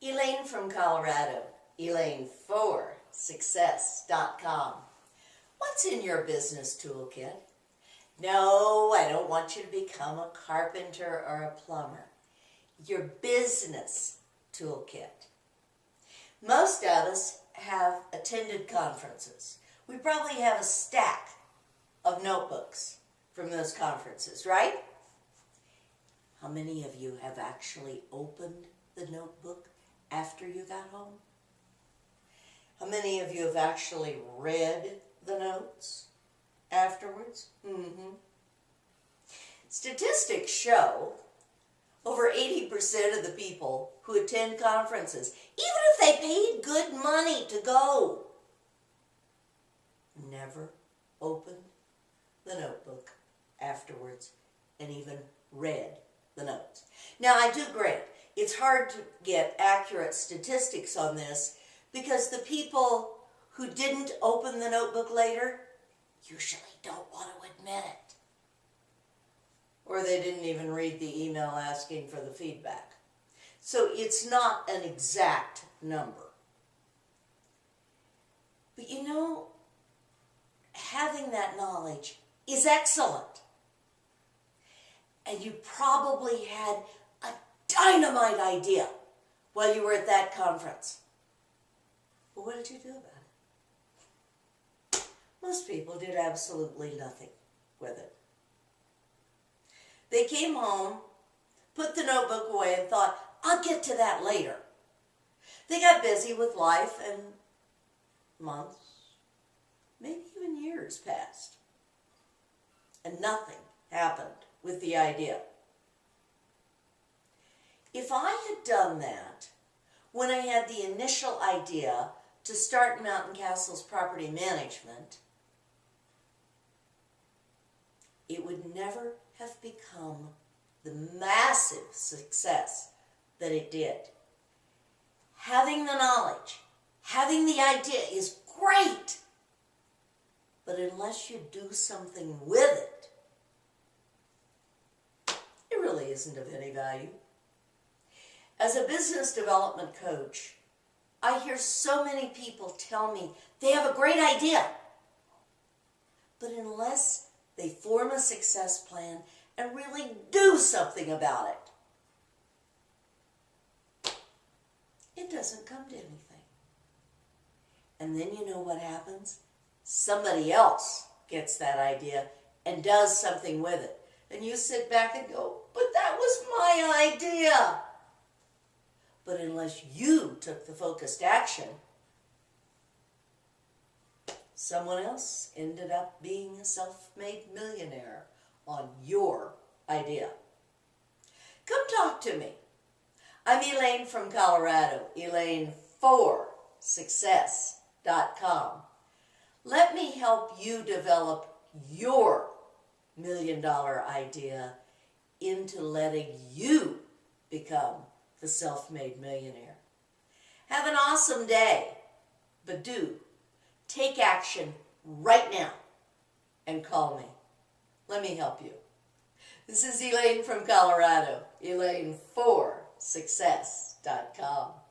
Elaine from Colorado, Elaine4 success.com. What's in your business toolkit? No, I don't want you to become a carpenter or a plumber. Your business toolkit. Most of us have attended conferences. We probably have a stack of notebooks from those conferences, right? How many of you have actually opened the notebook after you got home? How many of you have actually read the notes afterwards? Statistics show over 80% of the people who attend conferences, even if they paid good money to go, never opened the notebook afterwards and even read the notes. Now, I do grant it's hard to get accurate statistics on this because the people who didn't open the notebook later usually don't want to admit it. Or they didn't even read the email asking for the feedback. So it's not an exact number. But you know, having that knowledge is excellent. And you probably had a dynamite idea while you were at that conference. But what did you do about it? Most people did absolutely nothing with it. They came home, put the notebook away, and thought, I'll get to that later. They got busy with life, and months, maybe even years passed. And nothing happened with the idea. If I had done that when I had the initial idea to start Mountain Castle's property management, it would never have become the massive success that it did. Having the knowledge, having the idea is great, but unless you do something with it, it really isn't of any value. As a business development coach, I hear so many people tell me they have a great idea, but unless they form a success plan and really do something about it, it doesn't come to anything. And then you know what happens? Somebody else gets that idea and does something with it. And you sit back and go, but that was my idea. But unless you took the focused action, someone else ended up being a self-made millionaire on your idea. Come talk to me. I'm Elaine from Colorado, Elaine4 success.com. Let me help you develop your $1 million idea into letting you become the self-made millionaire. Have an awesome day, but do take action right now and call me. Let me help you. This is Elaine from Colorado, Elaine4success.com.